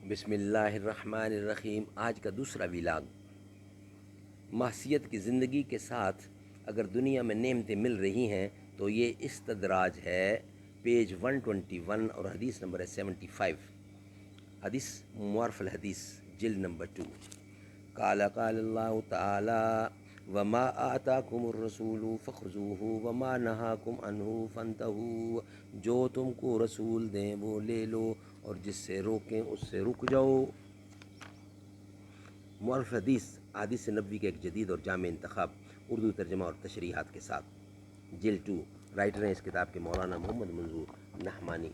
بسم اللہ الرحمن الرحیم۔ آج کا دوسرا ویلاگ، معصیت کی زندگی کے ساتھ اگر دنیا میں نعمتیں مل رہی ہیں تو یہ استدراج ہے۔ پیج 121 اور حدیث نمبر 75، حدیث معرف الحدیث جلد نمبر 2۔ قال اللہ تعالی وما آتاکم الرسول فخذوہ وما نہاکم عنہ فانتہوا، جو تم کو رسول دیں وہ لے لو اور جس سے روکیں اس سے رک جاؤ۔ معرف حدیث احادیث نبوی کے ایک جدید اور جامع انتخاب، اردو ترجمہ اور تشریحات کے ساتھ، جلد 2۔ رائٹر ہیں اس کتاب کے مولانا محمد منظور نحمانی۔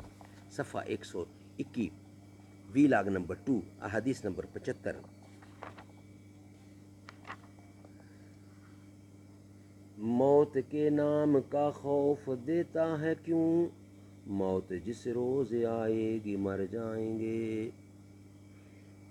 صفحہ 121، ویلاگ نمبر 2، احادیث نمبر 75۔ موت کے نام کا خوف دیتا ہے کیوں، موت جس روز آئے گی مر جائیں گے۔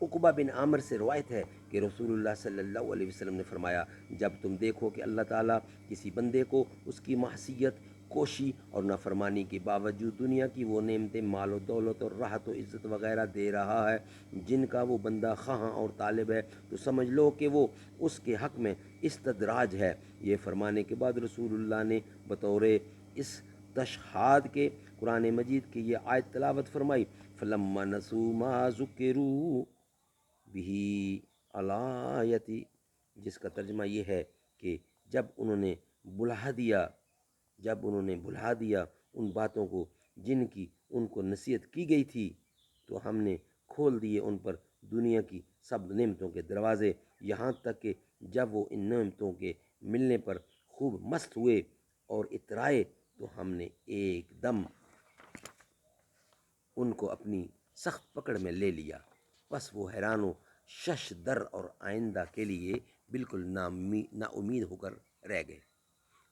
عقبہ بن عامر سے روایت ہے کہ رسول اللہ صلی اللہ علیہ وسلم نے فرمایا، جب تم دیکھو کہ اللہ تعالیٰ کسی بندے کو اس کی معصیت، کوشی اور نافرمانی کے باوجود دنیا کی وہ نعمتیں، مال و دولت اور راحت و عزت وغیرہ دے رہا ہے جن کا وہ بندہ خواہاں اور طالب ہے، تو سمجھ لو کہ وہ اس کے حق میں استدراج ہے۔ یہ فرمانے کے بعد رسول اللہ نے بطور استشہاد کے قرآن مجید کی یہ آیت تلاوت فرمائی، فَلَمَّا نَسُوا مَا ذُكِّرُوا بِهِ الآیتی، جس کا ترجمہ یہ ہے کہ جب انہوں نے بھلا دیا ان باتوں کو جن کی ان کو نصیحت کی گئی تھی، تو ہم نے کھول دیے ان پر دنیا کی سب نعمتوں کے دروازے، یہاں تک کہ جب وہ ان نعمتوں کے ملنے پر خوب مست ہوئے اور اترائے تو ہم نے ایک دم ان کو اپنی سخت پکڑ میں لے لیا، بس وہ حیران و شش در اور آئندہ کے لیے بالکل نا امید ہو کر رہ گئے۔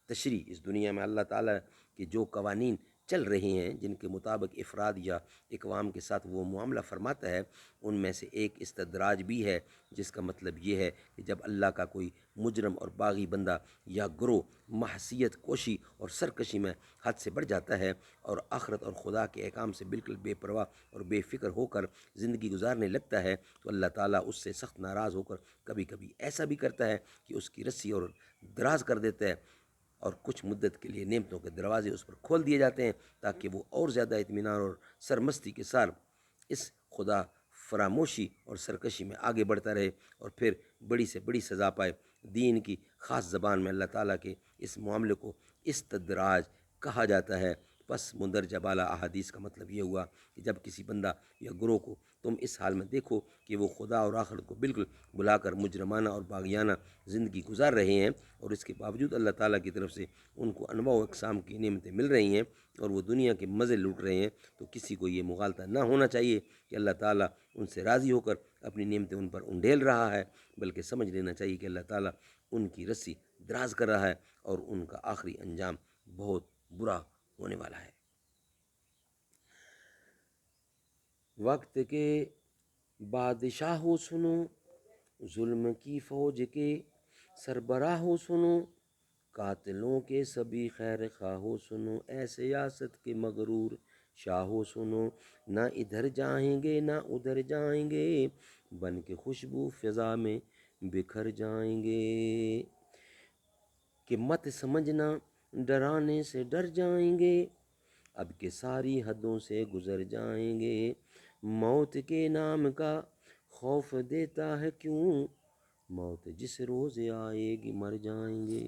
تشریح: اس دنیا میں اللہ تعالیٰ کے جو قوانین چل رہے ہیں، جن کے مطابق افراد یا اقوام کے ساتھ وہ معاملہ فرماتا ہے، ان میں سے ایک استدراج بھی ہے، جس کا مطلب یہ ہے کہ جب اللہ کا کوئی مجرم اور باغی بندہ یا گروہ معصیت، کوشی اور سرکشی میں حد سے بڑھ جاتا ہے اور آخرت اور خدا کے احکام سے بالکل بے پرواہ اور بے فکر ہو کر زندگی گزارنے لگتا ہے، تو اللہ تعالیٰ اس سے سخت ناراض ہو کر کبھی کبھی ایسا بھی کرتا ہے کہ اس کی رسی اور دراز کر دیتا ہے، اور کچھ مدت کے لیے نعمتوں کے دروازے اس پر کھول دیے جاتے ہیں تاکہ وہ اور زیادہ اطمینان اور سرمستی کے ساتھ اس خدا فراموشی اور سرکشی میں آگے بڑھتا رہے اور پھر بڑی سے بڑی سزا پائے۔ دین کی خاص زبان میں اللہ تعالیٰ کے اس معاملے کو استدراج کہا جاتا ہے۔ پس مندرجہ بالا احادیث کا مطلب یہ ہوا کہ جب کسی بندہ یا گروہ کو تم اس حال میں دیکھو کہ وہ خدا اور آخرت کو بالکل بھلا کر مجرمانہ اور باغیانہ زندگی گزار رہے ہیں، اور اس کے باوجود اللہ تعالیٰ کی طرف سے ان کو انواع و اقسام کی نعمتیں مل رہی ہیں اور وہ دنیا کے مزے لوٹ رہے ہیں، تو کسی کو یہ مغالطہ نہ ہونا چاہیے کہ اللہ تعالیٰ ان سے راضی ہو کر اپنی نعمتیں ان پر انڈیل رہا ہے، بلکہ سمجھ لینا چاہیے کہ اللہ تعالیٰ ان کی رسی دراز کر رہا ہے اور ان کا آخری انجام بہت برا ہونے والا ہے۔ وقت کے بادشاہوں سنو، ظلم کی فوج کے سربراہوں سنو، قاتلوں کے سبھی خیر خواہوں سنو، اے سیاست کے مغرور شاہوں سنو، نہ ادھر جائیں گے نہ ادھر جائیں گے، بن کے خوشبو فضا میں بکھر جائیں گے، کہ مت سمجھنا ڈرانے سے ڈر جائیں گے، اب کہ ساری حدوں سے گزر جائیں گے، موت کے نام کا خوف دیتا ہے کیوں، موت جس روز آئے گی مر جائیں گے۔